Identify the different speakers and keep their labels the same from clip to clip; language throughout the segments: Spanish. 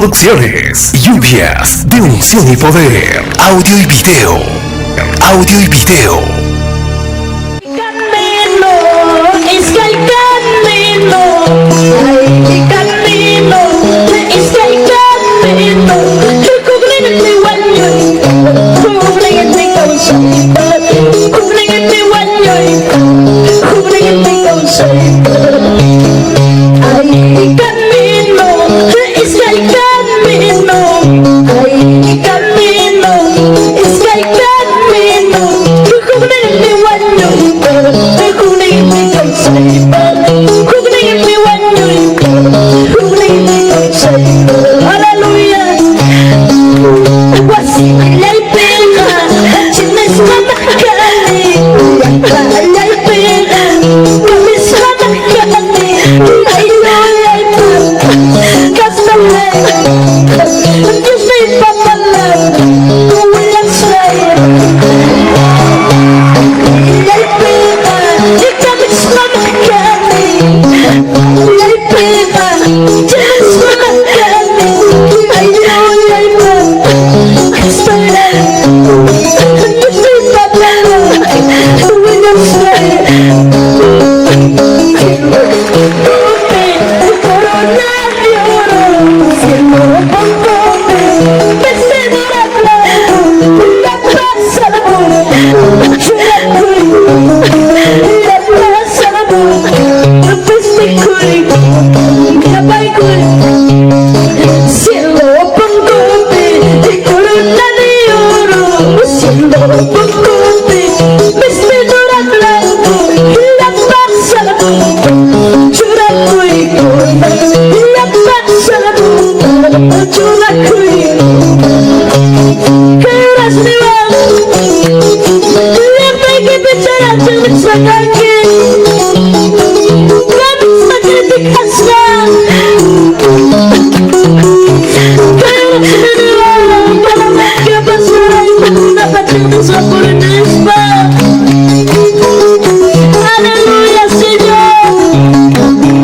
Speaker 1: Producciones, lluvias de unción y poder, audio y video, audio y video.
Speaker 2: Camino, es que hay camino, hay camino, es que hay camino, cubren mi baño, cubren mi causa, cubren mi baño, cubren mi causa. Hay camino, es que hay camino, hay camino, es que hay camino, cubren mi baño, cubren mi causa, cubren mi baño, cubren mi causa. Aleluya. La pega, tienes mamá cali, la pega, tienes mamá cali, ay no la pega, cásame, Dios me papala, tú la sabes. La pega, tienes mamá cali, la pega, tienes mamá cali, ay no la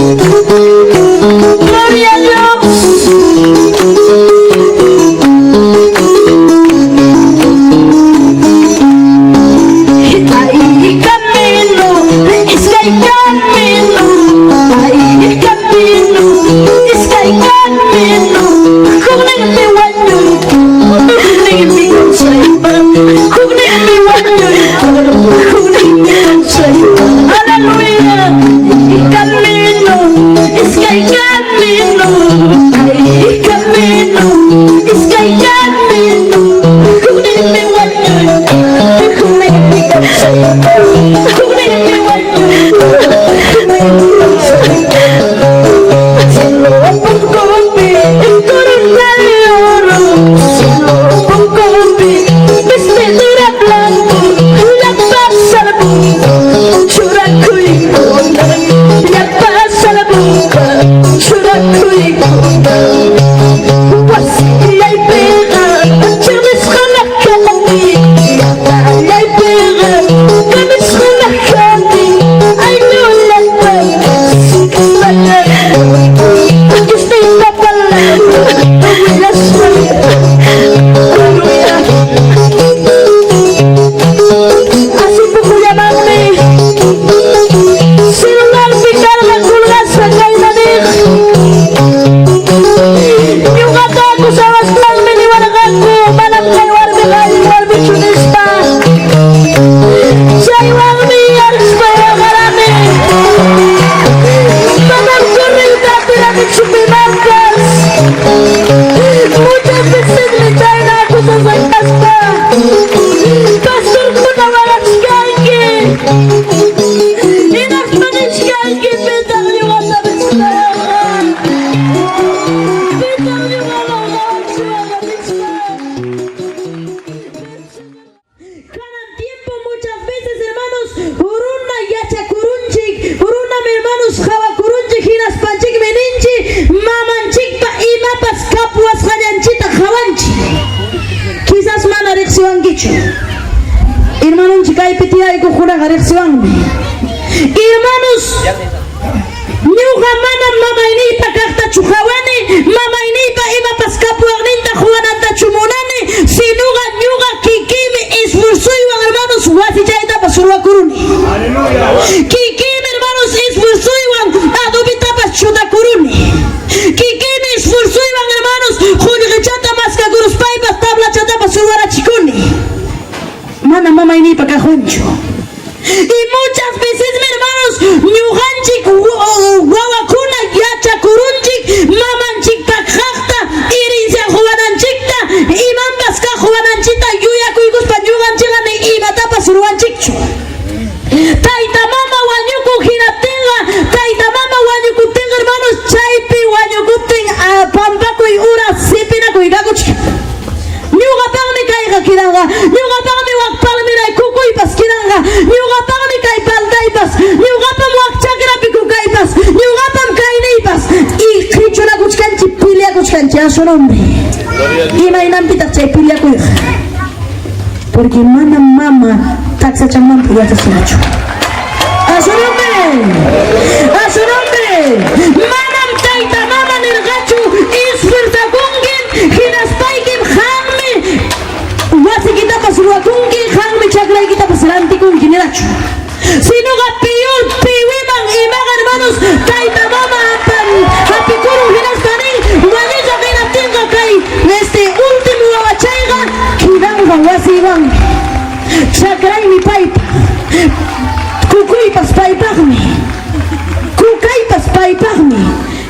Speaker 2: pega, cásame. Hermanos, nyuga mana mama ini pa kakta chukawani, mama ini pa ima pas Kikimi hermanos esfuerzoiwan adobitapas chudakuruni. Kikimi esfuerzoiwan hermanos julgechata maskakurus paipas tabla chatapas suwarachikuni. Mana mama ini pakahuncho. Y muchas veces mi hermanos ñujanchik wawakuna yachakurunchik mamanchik pakjaqta irincia juwananchikta imanpas ka juwananchita yuyakuykuspa ñuganchikqa ni imatapas ruwanchikchu. Tayta mama wañukun hinaptinqa tayta mama wañukuptinqa hermanos chaypi wañukuptin pampakuy ura sipinakuykakuchka. Ñuqapaqmi kayqa kiranqa, ñuqapaqmi waqpaqmi raykukuypas kiranqa, ñuqapaqmi kay paltaypas, ñuqapam waqchakrapi kukaypas, ñuqapam kayniypas y qhichunakuchkanchik piliakuchkanchik a su nombre. Imaynanpitaq chay piliakuyqa porque mana mama taksachanmanpi yachasinachu. A su nombre, a su nombre. Manam tayta mama nirqachu esfuerzakunkin hinaspaykim wasikitapas ruwakunki hanmi chakraykitapas rantikunki nirachu. Sinoqa peor piwiman imaqa hermanos tayta mama hapikurun hinaspanin wañucha hinaptinqa kay último wawachayqa kidanqa wasiwan chakraymi paypa kukuypas paypaqmi kukaypas paypaqmi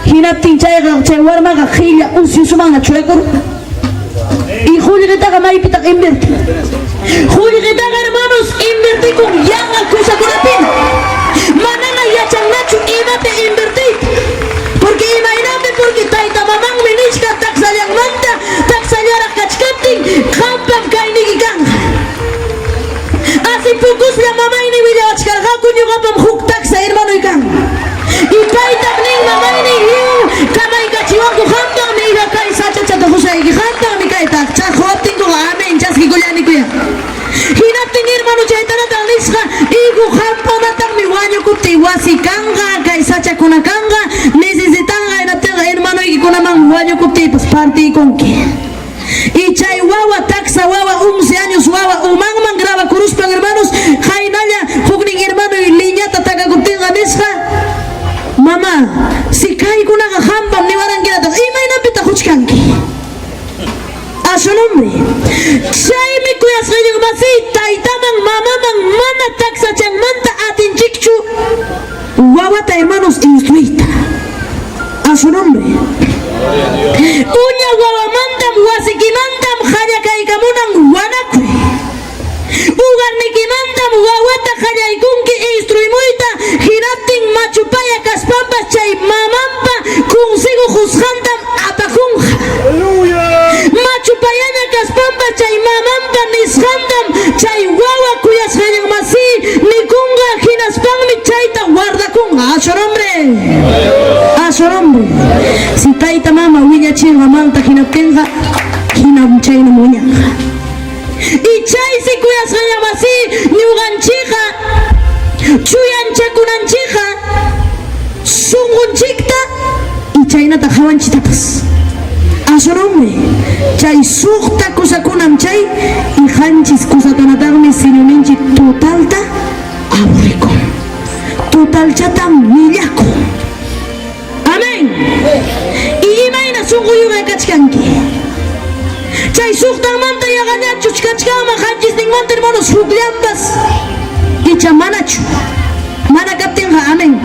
Speaker 2: hinaptin chayqa chay warmaqa qilla usyusumanqa churakurun. Y Julietaga maipita inverti. Julietaga hermanos inverti con yanga cosa con la pena. Manana yachanachu imate inverti. Porque imagínate porque taita mamang minishka taxaliang manta taxaliara kachkating kampam kainigi ganga. Así pocos la mamá ini video achkarga kunyo kapam huk taxa hermano ikan. Y taita ning mamá ini hiu kamay kachiwang ko kampam ni kai sacha chata husay kampam ni kai tak chakhotin ko amen jaski kulyani kuya. Hinapting hermano chaitana talisqa igu kampam natang mi wanyo kupti wasi kanga kai sacha kuna kanga necesitanga hinapting hermano iki kuna mang wanyo kupti pas party konki. Y chay wawa taxa wawa 11 años wawa umang graba kuruspan hermanos jainalla hukning hermano y liñata taka kuptinga misqa mama si kai kuna hambam ni warangira to imayna pita huchkanki a su nombre chay mi kuyas rayang masi taytamang mamamang mana taxa changmanta atinchikchu wawata hermanos instruita a su nombre. Uña wawamandam wasikimandam khayakaykamunan wanakui. Ugarnikimandam wawata khayaykunki instruimuyta hinaptin machupaya kaspampa chay mamampa kunsigu husqantam apakunqa. Machupayana kaspampa chay mamampa nisqantam chay wawa kuyasqayan masi nikunqa hinaspanmi chayta guardakunqa a su nombre. A su nombre. Si taita mama wiñachinqa manta hinaptinqa hinam chayna muñanqa. Y chay si kuyasqayan masi ñuqanchikqa chuyanchakunanchikqa sunqunchikta y chaynata hawanchitapas. A su nombre. Chay suqta kusakunam chay y hanchis kusakunataqmi sinaninchik totalta aburrikun. Totalchata millakun. Amén. Y imayna sunquyuqa kachkanki. Chay suqtan manta yaqañachu kachkama hanchis ningmanta hermanos hukllampas icha manachu mana kaptinqa amén.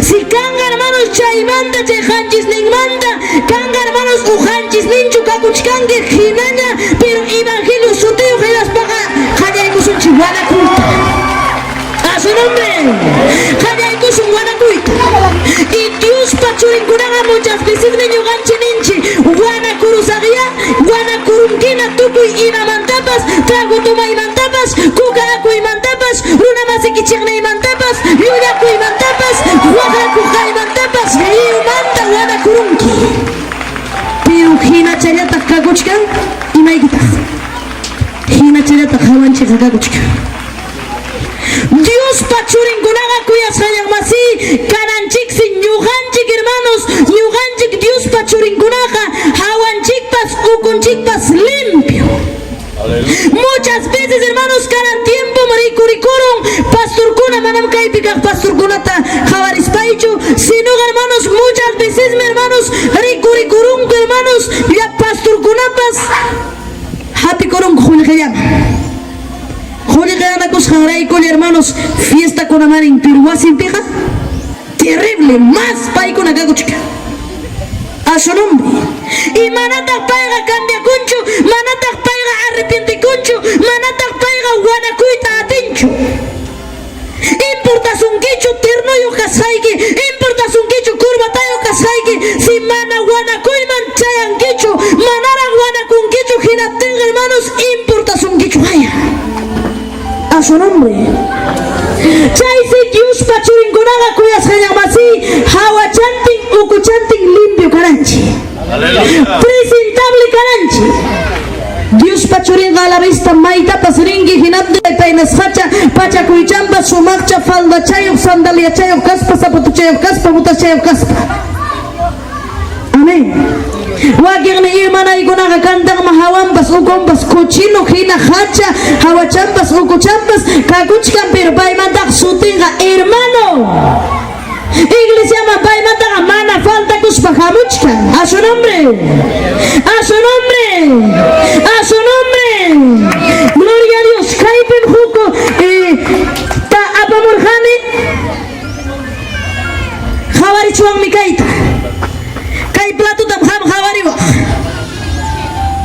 Speaker 2: Si kanga hermanos chaymanta chay hanchis ningmanta kanga hermanos uhanchis ninchu kakuchkanki hinaña pero evangelio sutiyo hilaspaqa qallaykusunchi wanakulta. A su nombre qallaykusun wanakuyta. Y Dios pachurinkunaqa muchas veces ñuqanchi ninchi wanakurusaqya wanakurunkina tukuy imamantapas tragutumaymantapas kukaakuymantapas runa masikichiqniymantapas llullakuymantapas waqrakuqaymantapas riyumanta wanakurunki. Pero hina chayataq kakuchkan imaykitaq hina chayataq hawanchikqa kakuchkan. Dios pachurinkunaqa kuyasqayan masi kananchiksi ñuqanchik hermanos ñuqanchik Dios pachurinkunaqa hawanchikpas ukunchikpas limpio. Muchas veces hermanos cada tiempo rikurikurum pastorkuna pastorkuna manam kaypi kaq pastorkunata qhawarispaychu, sino hermanos muchas veces mi hermanos rikurunku hermanos ya pastorkunapas hapikurunku juliqillama. Juliqillanakus qanrayku hermanos fiesta kunamarin pirwasinpiqa terrible más paykuna kakuchika. A su nombre. Y manataq payqa cambiakunchu, manataq payqa arrepentikunchu, manataq payqa wanakuyta atinchu. Importasunkichu ternuyuq kasqayki, importasunkichu kurbatayuq kasqayki, si mana wanakuyman chayankichu, manaraq wanakunkichu hinaptinqa hermanos importasunkichu haya. A su nombre. Chaysi Diospa churinkunaqa kuyasqallamasi hawachantin ukuchantin limpio karanchi. Presentable karanchi. Diospa churinqa a la vista maytapas rinki hinaptin paynasqacha pachakuychanpas sumaqcha faldachayuq sandaliachayuq kaspa zapatuchayuq kaspa butachayuq kaspa. Amén. Wakiqni imanaykunaqa kantaqman hawanpas ukunpas cochino hina hacha hawachanpas ukuchanpas kakuchkan pero paymantaqa sutinqa hermano iglesiaman paymantaqa mana faltakuspa hamuchkan. A su nombre, a su nombre, a su nombre. Gloria a Dios. Kaypim huko ta apamurqani qhawarichuwanmi kayta. Kay platutam ham qhawariwaq.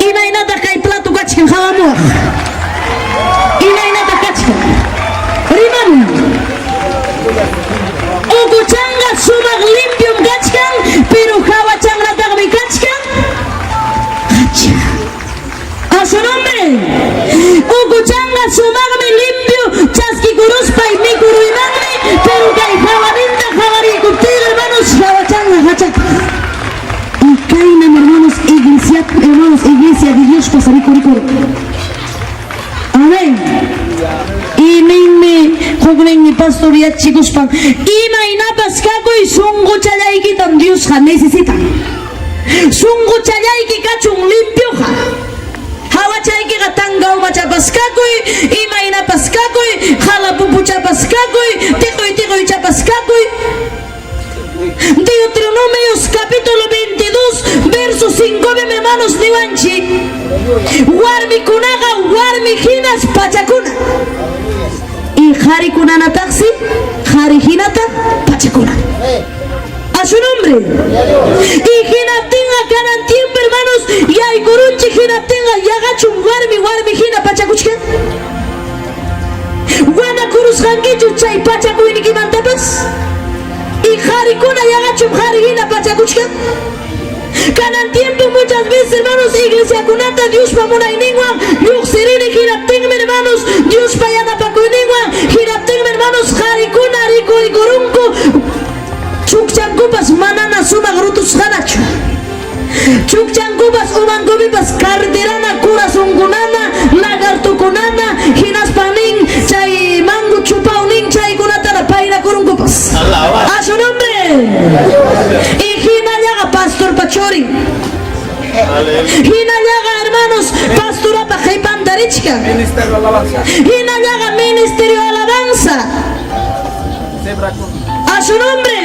Speaker 2: Imaynataq kay platu kachkan qhawamuwaq. Imaynataq kachkan. Rimani. Ukuchanga sumaq limpium kachkan, pero qhawachanrataqmi kachkan. Hacha. A su nombre. Ukuchanga sumaqmi limpio chaskikuruspay mikuruymanmi, pero kay qhawarinta qhawarikuptin hermanos qhawachanga hachaka. Hermanos, iglesia de Dios pues rico. Amén. Y minme jogrengi pastoria chicos pan. Ima inapas kako y sungu chayayki tan Dios ja necesita. Sungu chayayki kachun limpio ja. Hawa chayki gatanga uma chapas kako y ima inapas kako y jala pupu chapas kako y tico y chapas kako y Deuteronomios capítulo 22 verso 5 hermanos niwanchi warmi kunaga warmi hinas pachakuna y jari kunana taxi jari hinata pachakuna a su nombre y hinatinga kanan tiempo hermanos y hay kurunchi hinatinga yagachun warmi hina pachakuchka wana kurus hangichu chay pachakuini kimantapas y jarikuna yagachum jarigina pachakuchka. Canan tiempo muchas veces hermanos iglesia kunata Dios pa munainingwa yuxirini hirapting hermanos Dios pa yana pa kuiningwa hirapting hermanos jarikuna rikurunku chukchankupas manana suma grutus hanachu chukchankupas umankupipas carterana corazonkunana lagartukunana hinaspanin chay mangu chupaunin chay kunatara paina kurunkupas. A su nombre. Y hinallaga pastor pachori. Hinallaga hermanos pastora pajaypantarichka. Hinallaga ministerio alabanza. A su nombre.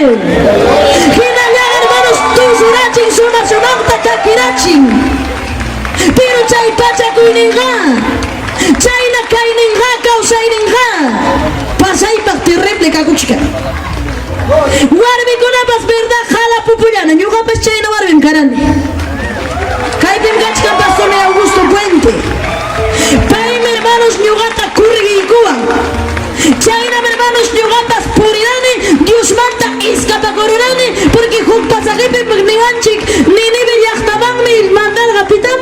Speaker 2: Hinallaga hermanos tusurachin sumasunamta kakirachin. Pero chay pachakuininga. Chayna kaininga kausaininga. Pasaypak terrible kakuchka. Warmi kunapas verdad jala pupuyana ñuqapas chayna warmim karani kaypim kachkan pastor Augusto Puente paymi hermanos ñuqata kurriguikuwan chayna hermanos ñuqapas purirani Diosmanta escapakurirani porque huk pasaqipim niwanchik Ninive llaqtamanmi mandalqa pitam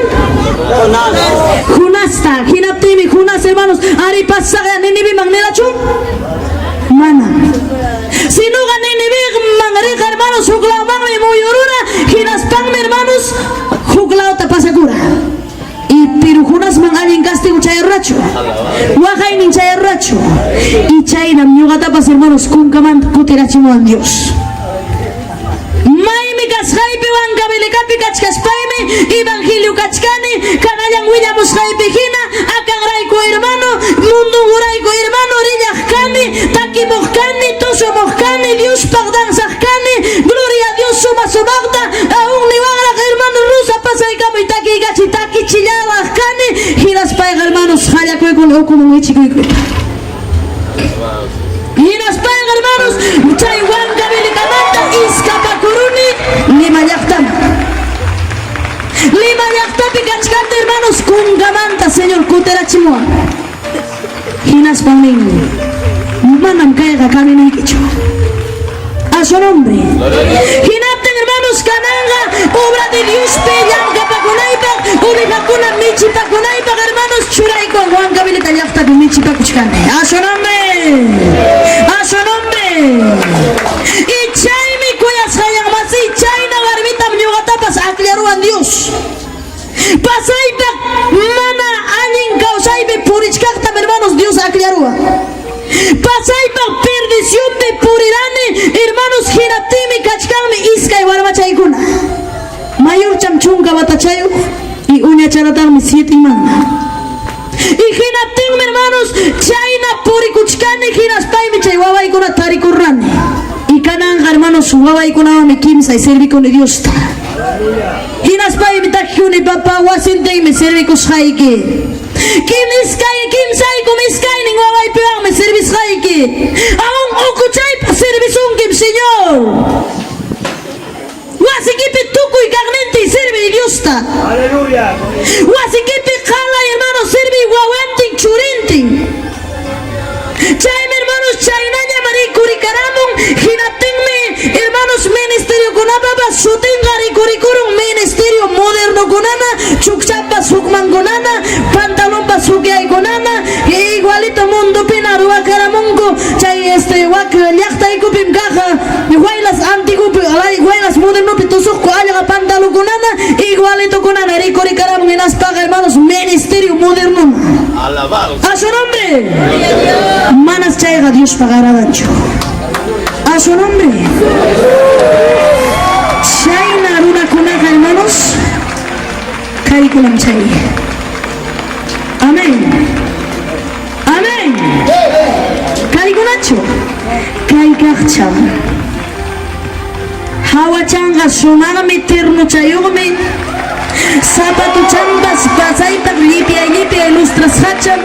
Speaker 2: Junasta hinaptimi Junas hermanos ari pasaqa Ninive magnelachu mana si no gané Ninive hermanos juglao mami muyuruna hinaspan hermanos juglao tapasakura y pirujunas man alguien castigo chayarracho wajainin chayarracho y chaynam ñuqatapas hermanos kunkaman kutirachimuwan Dios maymi kasjaipi wankabilikapi kachkaspaymi evangelio kachkani kanayan willamus jaipijina akanrayku hermano mundo urayku hermano rillajkani takimujkani tosomujkani Dios pagdanzajkani gloria a Dios suma sumaqta aún niwanraq hermano rusa pasaykamuy takigachi takichillarajkani hinaspayqa hermanos hallakuykun ukumun ichikuykuyta hinaspayqa hermanos chay wankabilikamanta iskapakuruni Lima llaqtapi kachkanta hermanos kungamanta señor kuterachimua hinaspamin manam kayqa kaminaykichu a su nombre hinaptin hermanos kananga obra de Dios pellankapakunaypaq ubijakuna michipakunaypaq hermanos churayku wankabilita llaqtapi michipakuchkani a su nombre y chaymi kuyasqayan masi chayna warmitam ñuqatapas aclaruan Dios pasaypaq mana allin kawsaypi purichkaqtam hermanos Dios aclarua pasaypaq perdiciónpi purirani hermanos hinaptimi kachkanmi iskay warmachaykuna mayor chunka batachayuq y uñacharatarmi 7 imana y hinaptinmi hermanos chayna purikuchkani hinaspaymi chay wawaykuna tarikurrani y kananga hermanos wawaykunawami kimsay servikuni Diosta hinaspaymi takjuni papa wasintinmi servikusqayki kimsayku miskaynin wawaypiwanmi servisqayki aún ukuchaypaq servisunkim señor wasikipi tukuy kaqnintin servi Diosta wasikipi qalay hermanos servi wawantin churintin chaymi hermanos chaynaña marikurikaramun hinaptinmi hermanos ministerio kunapapas sutinqa rikurikurum ministerio moderno kunana chukchapas hukmankunana pantalonpas hukyaykunana igualito mundupina ruwakaramunku chay wak llaqtaykupim kaqa waylas antigupi waylas modernopi tusuqku allqa pantalonkunana igualito kunana rikurikaramun hinaspaqa hermanos ministerio moderno a su nombre manas chayqa Dios pagaradanchu a su nombre chayna runakunaqa hermanos kaykunam chay amén kaykunachu kaykaqcha hawachanqa shumaqmi ternuchayuqmi zapatuchanpas pasaypaq llipyay lustrasqacham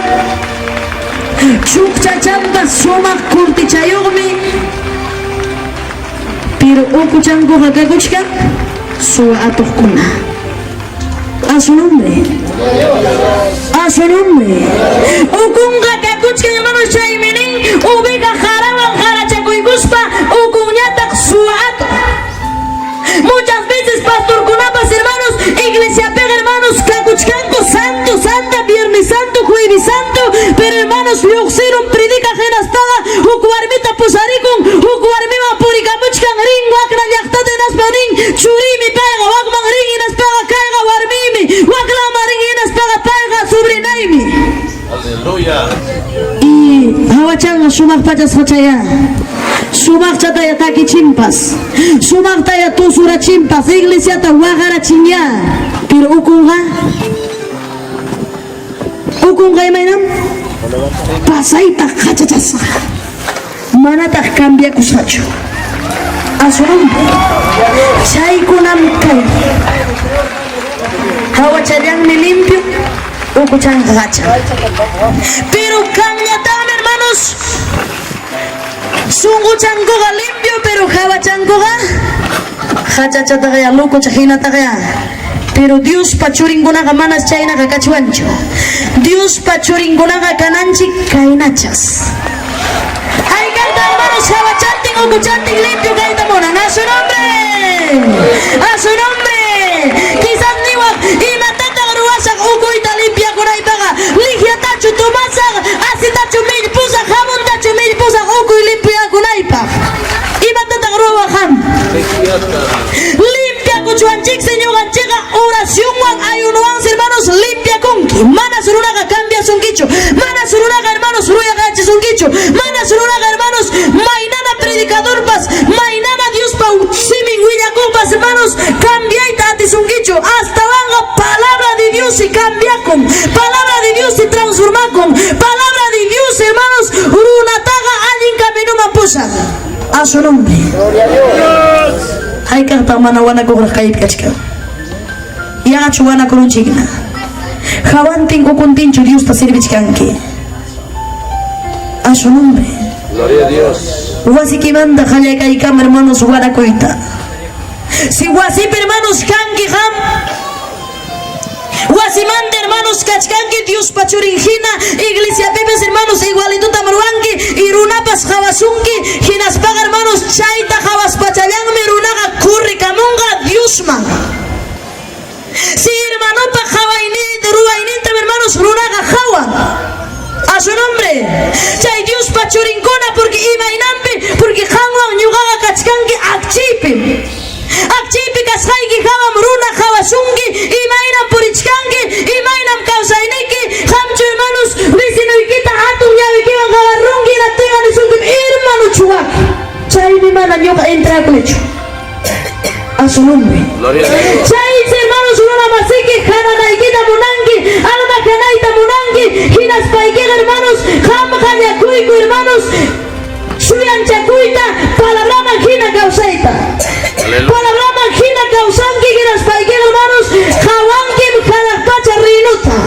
Speaker 2: chukchachanpas shumaq kurtichayuqmi pero ukuchankuqa kakuchka suwa atuqkuna a su nombre ukunqa kakuchka hermanos chayminin ubiqa jarawan jarachakuykuspa ukunñataq suwa atuq muchas veces pastorkunapas hermanos iglesiapega hermanos kakuchkanku santo santa viernes santo jueves santo pero hermanos lluqsirun predica hinaspaqa huk warmita pusarikun huk warmiman purikamuchkan rin wakna llaqtata hinaspa rin churimi payqa wakman rin hinaspaqa kayqa warmimi waklama rin hinaspaqa payqa sobrinaymi aleluya y hawachanqa shumaq pachasqachaya sumaqchataya takichimpas sumaqtaya tusurachimpas iglesiata waqarachiña pero ukunqa imaynam pasayta qachachasqa manataq cambiakusqachu a su nombre chaykunam kay hawachallanmi limpio ukuchanqa qacha pero kanñataqmi hermanos sunquchankuqa limpio pero hawachankuqa qachachataqya lukucha hinataqya pero Dios pachurinkunaqa manas chaynaqa kachwanchu Dios pachurinkunaqa kananchik kaynachas haykanta hermanos hawachantin ukuchantin limpio kayta munan a su nombre quizás niwaq imatataq ruwasaq ukuyta limpiakunaypaqa ligiatachu tumasaq asitachu millpusaq hamuntachu millpusaq ukuy limpiakunaypaq imatataq ruwaqam limpiakuchwanchik señoranchikqa oraciónwan ayunuwansi hermanos limpiakunki mana surunaqa cambiasunkichu mana surunaqa hermanos ruyaqachisunkichu mana surunaqa hermanos maynana predicadorpas maynana Diospa simin willakunpas palabras, hermanos, cambiaita atisunquicho. Hasta vanga palabra de Dios y cambia con. Palabra de Dios y transforma con. Palabra de Dios, hermanos, urunataga alguien camino mapusa. A su nombre.
Speaker 3: Gloria a Dios.
Speaker 2: Hay que estar manawana con rajait kachka. Y haga chuana con un chigna. Jawan tengo contincho Dios ta servich kanke. A su nombre.
Speaker 3: Gloria a Dios.
Speaker 2: Wasi que manda jaya kai kam hermanos guaracoita. Si wasi hermanos kanki ham. Wasi manda hermanos kachkanki Dios pachuringina. Iglesia pepes hermanos igualito tamaruanki. Irunapas jawasunki. Hinas paga hermanos chaita jawas pachayang merunaga kurri kamunga Dios man. Si hermano pa jawaini ruaini tam hermanos runaga jawa. A su nombre, chay Dios pachurincona porque imainampe, porque hanwan nyugaga kachkanki akchipi kashaiki hawa muruna hawa sungi, imainam purichkanki, imainam kausainiki, hamchu hermanos, vecinoikita hatu yawikiwa gawarrungi na tenga ni sungi, hermano chuak, chay mi mana nyoka entra klecho. A su nombre.
Speaker 3: Gloria a Dios.
Speaker 2: Chay hermanos una masiki kana naikita munangi, alma kanaita munangi, hinas paikega hermanos, ham kanya kuiku hermanos, suyan chakuita, palabra manjina causaita. Palabra manjina causanki, hinas paikega hermanos, hawanki kana pacha rinuta.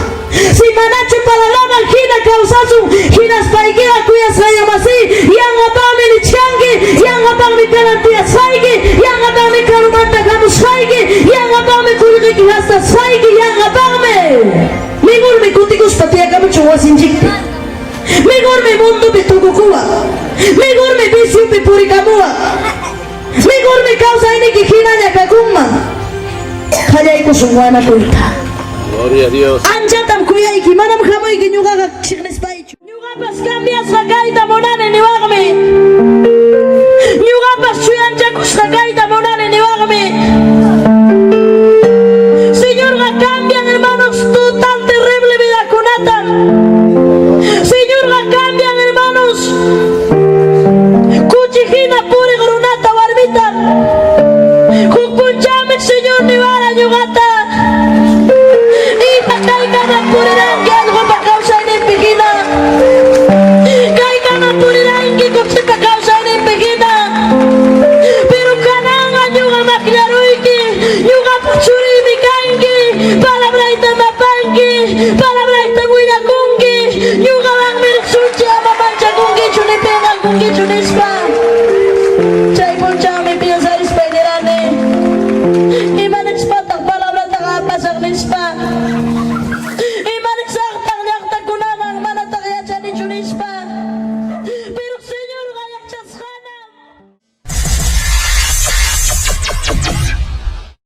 Speaker 2: Si manachu palabra manjina causasu, hinas paikega kuya sayamasi, yang apami lichangi, yang apami kalantia saigi, yang apami kalumanta kamu saigi, yang apami kuliki hasta saigi, yang apami. Migor me kutikus patia kamu chuwa sinjikti. Migor me mundo betukukuwa. Migor me bisu pipuri kamuwa. Migor me causa ini kikina nyakakuma. Kaya iko sungwana kuita.
Speaker 3: Gloria a Dios.
Speaker 2: Anjatam kuya iki manam kamu iki nyuga kiknes paichu. Nyuga pas kambia sakaita monane ni wagme. Nyuga pas chuyan jakus sakaita monane ni wagme. Señor, cambian hermanos tu tan terrible vida con Nathan. Señor, cambian hermanos. Cuchijina pure grunata barbita. Kukunchame Señor ni vara yugata. Y caigan pure rangi algo para causa en pigina. Caigan pure rangi coche para causa en pigina. Pero cananga yuga maquillaruiki, yuga puchuri mi kangi, palabra ita mapangi, palabra ita guida kungi, yuga lang mirsuchi ama mancha kungi chuni pena kungi chuni spa. Chay poncha mi piensa